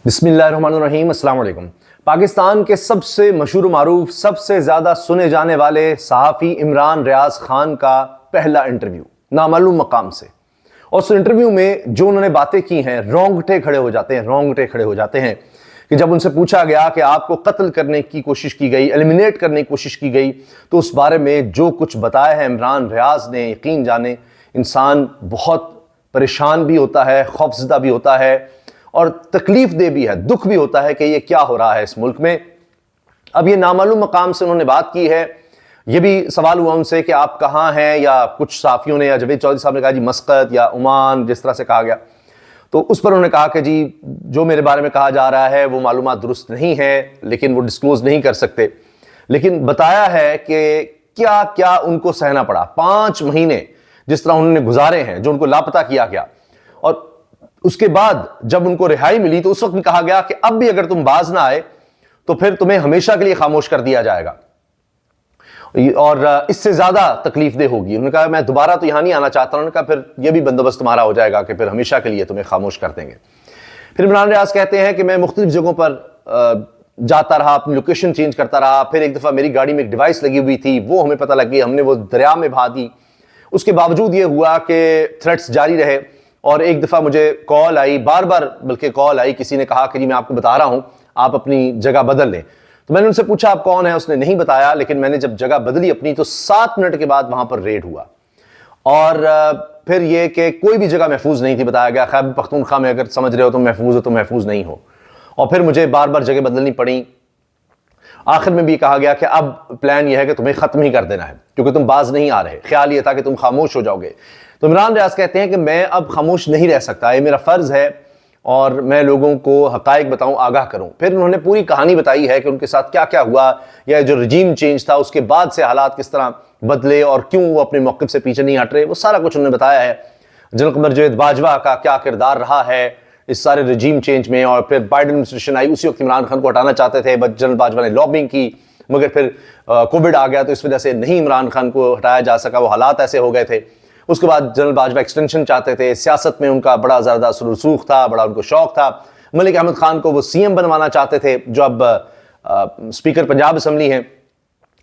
बिस्मिल्लाहिर्रहमानिर्रहीम, अस्सलाम वालेकुम। पाकिस्तान के सबसे मशहूर मारूफ, सबसे ज़्यादा सुने जाने वाले सहाफ़ी इमरान रियाज़ ख़ान का पहला इंटरव्यू नामालूम मकाम से। और उस इंटरव्यू में जो उन्होंने बातें की हैं, रोंगटे खड़े हो जाते हैं कि जब उनसे पूछा गया कि आपको कत्ल करने की कोशिश की गई, एलिमिनेट करने की कोशिश की गई, तो उस बारे में जो कुछ बताया है इमरान रियाज़ ने, यकीन जाने इंसान बहुत परेशान भी होता है, खौफज़दा भी होता है और तकलीफ दे भी है, दुख भी होता है कि ये क्या हो रहा है इस मुल्क में। अब ये नामालूम मकाम से उन्होंने बात की है। ये भी सवाल हुआ उनसे कि आप कहाँ हैं, या कुछ साफियों ने या जावेद चौधरी साहब ने कहा जी मस्कत या ओमान, जिस तरह से कहा गया। तो उस पर उन्होंने कहा कि जी जो मेरे बारे में कहा जा रहा है वो मालूमात दुरुस्त नहीं है, लेकिन वो डिस्क्लोज नहीं कर सकते। लेकिन बताया है कि क्या क्या उनको सहना पड़ा। 5 महीने जिस तरह उन्होंने गुजारे हैं, जो उनको लापता किया गया, और उसके बाद जब उनको रिहाई मिली तो उस वक्त भी कहा गया कि अब भी अगर तुम बाज ना आए तो फिर तुम्हें हमेशा के लिए खामोश कर दिया जाएगा और इससे ज्यादा तकलीफ दे होगी। उन्होंने कहा मैं दोबारा तो यहां नहीं आना चाहता। उन्होंने कहा फिर यह भी बंदोबस्त तुम्हारा हो जाएगा कि फिर हमेशा के लिए तुम्हें खामोश कर देंगे। फिर इमरान रियाज कहते हैं कि मैं मुख्तलिफ जगहों पर जाता रहा, अपनी लोकेशन चेंज करता रहा। फिर एक दफा मेरी गाड़ी में एक डिवाइस लगी हुई थी, वो हमें पता लग गई, हमने वो दरिया में बहा दी। उसके बावजूद ये हुआ कि थ्रेट्स जारी रहे और एक दफ़ा मुझे कॉल आई, बार बार बल्कि कॉल आई, किसी ने कहा कि जी मैं आपको बता रहा हूं, आप अपनी जगह बदल लें। तो मैंने उनसे पूछा आप कौन है, उसने नहीं बताया। लेकिन मैंने जब जगह बदली अपनी तो 7 मिनट के बाद वहां पर रेड हुआ और फिर यह कि कोई भी जगह महफूज नहीं थी। बताया गया खैबर पख्तूनख्वा में अगर समझ रहे हो तो महफूज हो, तो महफूज नहीं हो। और फिर मुझे बार बार जगह बदलनी पड़ी। आखिर में भी कहा गया कि अब प्लान यह है कि तुम्हें खत्म ही कर देना है क्योंकि तुम बाज नहीं आ रहे। ख्याल ये था कि तुम खामोश हो जाओगे। तो इमरान रियाज कहते हैं कि मैं अब खामोश नहीं रह सकता, ये मेरा फर्ज है और मैं लोगों को हकायक बताऊं, आगाह करूं। फिर उन्होंने पूरी कहानी बताई है कि उनके साथ क्या क्या हुआ, या जो रजीम चेंज था उसके बाद से हालात किस तरह बदले और क्यों वो अपने मौक़िफ़ से पीछे नहीं हट रहे। वो सारा कुछ उन्होंने बताया है। जनरल कमर जावेद बाजवा का क्या किरदार रहा है इस सारे रजीम चेंज में। और फिर बाइडेन एडमिनिस्ट्रेशन आई, उसी वक्त इमरान खान को हटाना चाहते थे, बट जनरल बाजवा ने लॉबिंग की, मगर फिर कोविड आ गया तो इस वजह से नहीं इमरान खान को हटाया जा सका। वो हालात ऐसे हो गए थे। उसके बाद जनरल बाजवा एक्सटेंशन चाहते थे। सियासत में उनका बड़ा ज़्यादा रसूख था, बड़ा उनको शौक था। मलिक अहमद खान को वो सीएम बनवाना चाहते थे, जो अब स्पीकर पंजाब असम्बली हैं।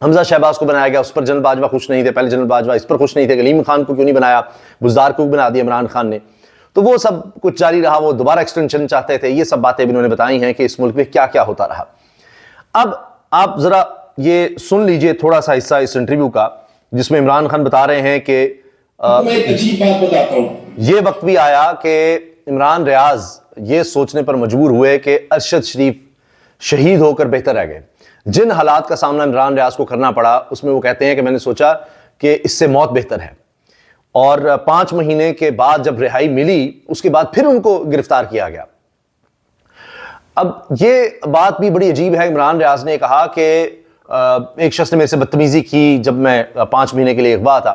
हमजा शहबाज को बनाया गया, उस पर जनरल बाजवा खुश नहीं थे। पहले जनरल बाजवा इस पर खुश नहीं थे, कलीम खान को क्यों नहीं बनाया, बुज़दार को बना दिया इमरान खान ने। तो वो सब कुछ जारी रहा। वो दोबारा एक्सटेंशन चाहते थे। ये सब बातें भी उन्होंने बताई हैं कि इस मुल्क में क्या क्या होता रहा। अब आप जरा ये सुन लीजिए थोड़ा सा हिस्सा इस इंटरव्यू का, जिसमें इमरान खान बता रहे हैं कि मैं एक अजीब बात बताता हूं। ये वक्त भी आया कि इमरान रियाज ये सोचने पर मजबूर हुए कि अरशद शरीफ शहीद होकर बेहतर रह गए। जिन हालात का सामना इमरान रियाज को करना पड़ा उसमें वो कहते हैं कि मैंने सोचा कि इससे मौत बेहतर है। और 5 महीने के बाद जब रिहाई मिली उसके बाद फिर उनको गिरफ्तार किया गया। अब ये बात भी बड़ी अजीब है। इमरान रियाज ने कहा कि एक शख्स ने मेरे से बदतमीजी की जब मैं 5 महीने के लिए अगवा था,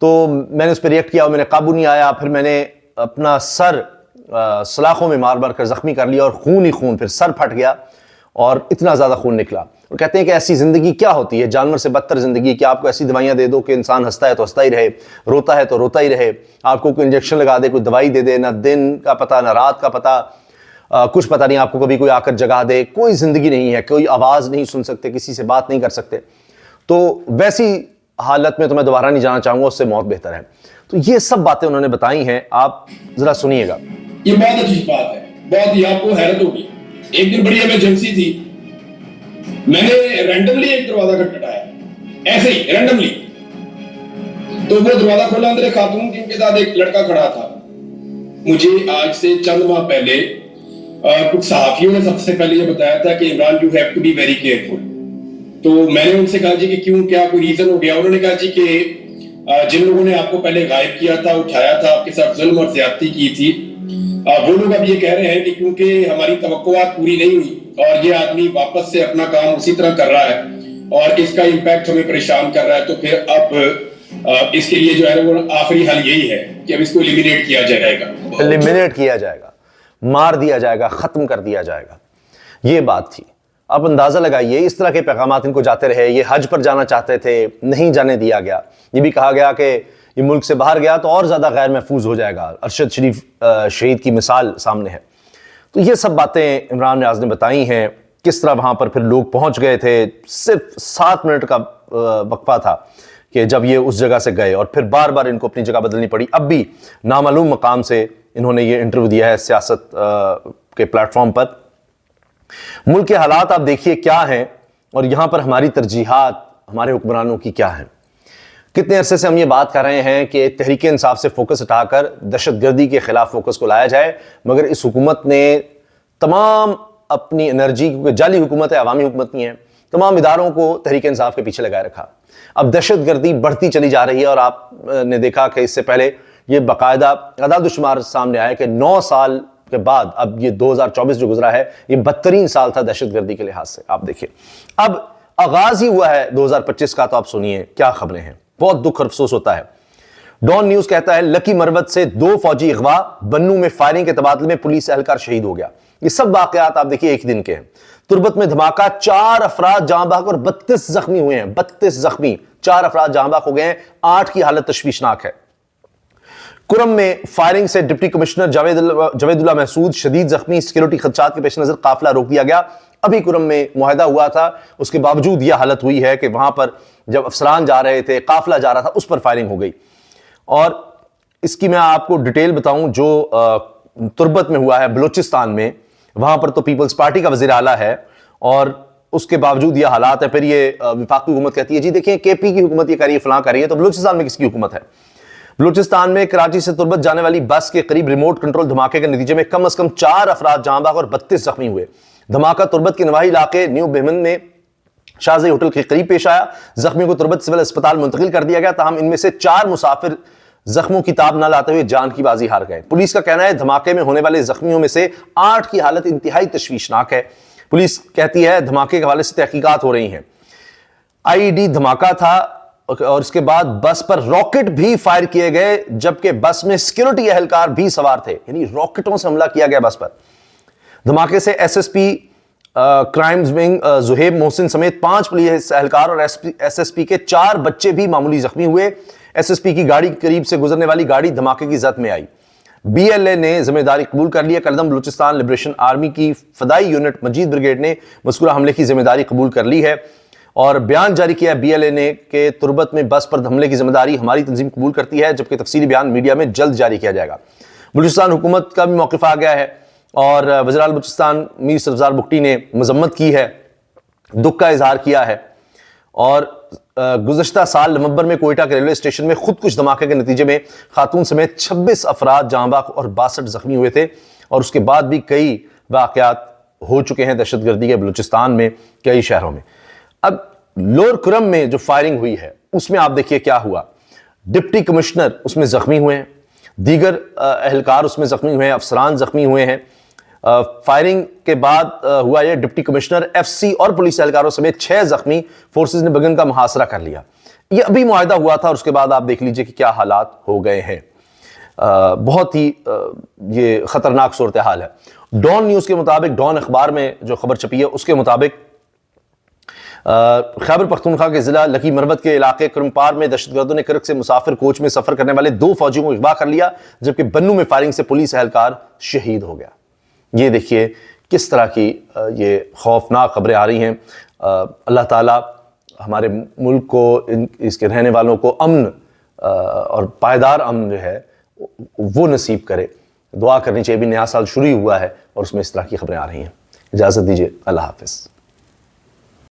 तो मैंने उस पर रिएक्ट किया और मैंने काबू नहीं आया। फिर मैंने अपना सर सलाखों में मार मार कर जख्मी कर लिया और खून ही खून, फिर सर फट गया और इतना ज़्यादा खून निकला। और कहते हैं कि ऐसी ज़िंदगी क्या होती है, जानवर से बदतर ज़िंदगी। कि आपको ऐसी दवाइयाँ दे दो कि इंसान हंसता है तो हंसता ही रहे, रोता है तो रोता ही रहे, आपको कोई इंजेक्शन लगा दे, कोई दवाई दे दे, ना दिन का पता ना रात का पता, कुछ पता नहीं, आपको कभी कोई आकर जगा दे, कोई ज़िंदगी नहीं है, कोई आवाज़ नहीं सुन सकते, किसी से बात नहीं कर सकते। तो वैसी हालत में तो मैं दोबारा नहीं जाना चाहूँगा, उससे मौत बेहतर है। तो ये सब बातें उन्होंने बताई हैं, आप ज़रा सुनिएगा। ये बहुत अजीब बात है, बहुत ही आपको हैरत होगी। एक दिन बड़ी इमरजेंसी थी, मैंने रैंडमली एक दरवाजा खटखटाया, ऐसे ही रैंडमली। तो वो दरवाजा खोला, अंदर एक खातून थी, उनके साथ एक लड़का खड़ा था। मुझे आज से चंद माह पहले कुछ सहाफियों ने सबसे पहले ये बताया था कि Imran you have to be very careful. तो मैंने उनसे कहा जी कि क्यों, क्या कोई रीजन हो गया। उन्होंने कहा जी कि जिन लोगों ने आपको पहले गायब किया था, उठाया था, आपके साथ जुल्म और ज्यादती की थी, वो लोग अब ये कह रहे हैं कि क्योंकि हमारी तवक्कुआत पूरी नहीं हुई और ये आदमी वापस से अपना काम उसी तरह कर रहा है और इसका इम्पैक्ट हमें परेशान कर रहा है, तो फिर अब इसके लिए जो है वो आखिरी हल यही है कि अब इसको एलिमिनेट किया जाएगा। एलिमिनेट किया जाएगा, मार दिया जाएगा, खत्म कर दिया जाएगा। ये बात थी। अब अंदाजा लगाइए इस तरह के पैगामात इनको जाते रहे। ये हज पर जाना चाहते थे, नहीं जाने दिया गया। ये भी कहा गया कि ये मुल्क से बाहर गया तो और ज्यादा गैर महफूज हो जाएगा। अरशद शरीफ शहीद की मिसाल सामने है। تو یہ سب باتیں عمران نیاز نے بتائی ہیں، کس طرح وہاں پر پھر لوگ پہنچ گئے تھے، صرف 7 منٹ کا وقفہ تھا کہ جب یہ اس جگہ سے گئے، اور پھر بار بار ان کو اپنی جگہ بدلنی پڑی۔ اب بھی نامعلوم مقام سے انہوں نے یہ انٹرویو دیا ہے سیاست کے پلیٹ فارم پر۔ ملک کے حالات آپ دیکھیے کیا ہیں، اور یہاں پر ہماری ترجیحات ہمارے حکمرانوں کی کیا ہیں۔ کتنے عرصے سے ہم یہ بات کر رہے ہیں کہ تحریک انصاف سے فوکس ہٹا کر دہشت گردی کے خلاف فوکس کو لایا جائے، مگر اس حکومت نے تمام اپنی انرجی، کیونکہ جعلی حکومت ہے، عوامی حکومت نہیں ہے، تمام اداروں کو تحریک انصاف کے پیچھے لگائے رکھا۔ اب دہشت گردی بڑھتی چلی جا رہی ہے، اور آپ نے دیکھا کہ اس سے پہلے یہ باقاعدہ اعداد و شمار سامنے آیا کہ 9 سال کے بعد اب یہ 2024 جو گزرا ہے، یہ بدترین سال تھا دہشت گردی کے لحاظ سے۔ آپ دیکھیں اب آغاز ہی ہوا ہے 2025 کا، تو آپ سنیے کیا خبریں ہیں، بہت دکھ اور افسوس ہوتا ہے۔ ڈان نیوز کہتا ہے لکی مروت سے 2 فوجی اغوا، بنوں میں فائرنگ کے تبادلے میں پولیس اہلکار شہید ہو گیا۔ یہ سب واقعات آپ دیکھیے ایک دن کے ہیں۔ تربت میں دھماکہ، 4 افراد جاں بحق اور 32 زخمی ہوئے ہیں، 32 زخمی، 4 افراد جاں بحق ہو گئے ہیں، 8 کی حالت تشویشناک ہے۔ کرم میں فائرنگ سے ڈپٹی کمشنر جاوید اللہ محسود شدید زخمی، سیکیورٹی خدشات کے پیش نظر قافلہ روک دیا گیا۔ ابھی کرم میں معاہدہ ہوا تھا، اس کے باوجود یہ حالت ہوئی ہے کہ وہاں پر جب افسران جا رہے تھے، قافلہ جا رہا تھا، اس پر فائرنگ ہو گئی۔ اور اس کی میں آپ کو ڈیٹیل بتاؤں، جو تربت میں ہوا ہے بلوچستان میں، وہاں پر تو پیپلز پارٹی کا وزیر اعلیٰ ہے، اور اس کے باوجود یہ حالات ہے۔ پھر یہ وفاقی حکومت کہتی ہے جی دیکھیں کے پی کی حکومت یہ کر رہی ہے، فلاں کر رہی ہے، تو بلوچستان میں کس کی حکومت ہے؟ بلوچستان میں کراچی سے تربت جانے والی بس کے قریب ریموٹ کنٹرول دھماکے کے نتیجے میں کم از کم 4 افراد جاں بحق اور 32 زخمی ہوئے۔ دھماکہ تربت کے نواحی علاقے نیو بہمن میں شاہزئی ہوٹل کے قریب پیش آیا۔ زخمیوں کو تربت سول اسپتال منتقل کر دیا گیا، تاہم ان میں سے 4 مسافر زخموں کی تاب نہ لاتے ہوئے جان کی بازی ہار گئے۔ پولیس کا کہنا ہے دھماکے میں ہونے والے زخمیوں میں سے 8 کی حالت انتہائی تشویشناک ہے۔ پولیس کہتی ہے دھماکے کے حوالے سے تحقیقات ہو رہی ہیں۔ آئی ڈی دھماکہ تھا، اور اس کے بعد بس پر راکٹ بھی فائر کیے گئے، جبکہ بس میں سیکیورٹی اہلکار بھی سوار تھے، یعنی راکٹوں سے حملہ کیا گیا بس پر۔ دھماکے سے S S P crimes wing Zohaib Mohsin سمیت 5 پولیس اہلکار اور ایس ایس پی کے 4 بچے بھی معمولی زخمی ہوئے۔ ایس ایس پی کی گاڑی کے قریب سے گزرنے والی گاڑی دھماکے کی زد میں آئی۔ بی ایل اے نے ذمہ داری قبول کر لی ہے۔ کلدم بلوچستان لبریشن آرمی کی فدائی یونٹ مجید بریگیڈ نے مذکورہ حملے کی ذمہ داری قبول کر لی ہے، اور بیان جاری کیا ہے بی ایل اے نے کہ تربت میں بس پر حملے کی ذمہ داری ہماری تنظیم قبول کرتی ہے، جبکہ تفصیلی بیان میڈیا میں جلد جاری کیا جائے گا۔ بلوچستان حکومت کا بھی موقف آ گیا ہے، اور وزیر اعلیٰ بلوچستان میر سبزار بگٹی نے مذمت کی ہے، دکھ کا اظہار کیا ہے۔ اور گزشتہ سال نومبر میں کوئٹہ کے ریلوے اسٹیشن میں خودکش دھماکے کے نتیجے میں خاتون سمیت 26 افراد جاں بحق اور 62 زخمی ہوئے تھے، اور اس کے بعد بھی کئی واقعات ہو چکے ہیں دہشت گردی کے بلوچستان میں کئی شہروں میں۔ اب لور کرم میں جو فائرنگ ہوئی ہے اس میں آپ دیکھیے کیا ہوا۔ ڈپٹی کمشنر اس میں زخمی ہوئے ہیں، دیگر اہلکار اس میں زخمی ہوئے ہیں، افسران زخمی ہوئے ہیں۔ فائرنگ کے بعد ہوا یہ ڈپٹی کمشنر، ایف سی اور پولیس اہلکاروں سمیت 6 زخمی، فورسز نے بگن کا محاصرہ کر لیا۔ یہ ابھی معاہدہ ہوا تھا، اور اس کے بعد آپ دیکھ لیجئے کہ کیا حالات ہو گئے ہیں۔ بہت ہی یہ خطرناک صورتحال ہے۔ ڈان نیوز کے مطابق، ڈان اخبار میں جو خبر چھپی ہے اس کے مطابق خیبر پختونخوا کے ضلع لکی مروت کے علاقے کرمپار میں دہشت گردوں نے کرک سے مسافر کوچ میں سفر کرنے والے 2 فوجیوں کو اغوا کر لیا، جبکہ بنوں میں فائرنگ سے پولیس اہلکار شہید ہو گیا۔ یہ دیکھیے کس طرح کی یہ خوفناک خبریں آ رہی ہیں۔ اللہ تعالیٰ ہمارے ملک کو، اس کے رہنے والوں کو امن اور پائیدار امن جو ہے وہ نصیب کرے۔ دعا کرنی چاہیے، بھی نیا سال شروع ہوا ہے اور اس میں اس طرح کی خبریں آ رہی ہیں۔ اجازت دیجیے، اللہ حافظ۔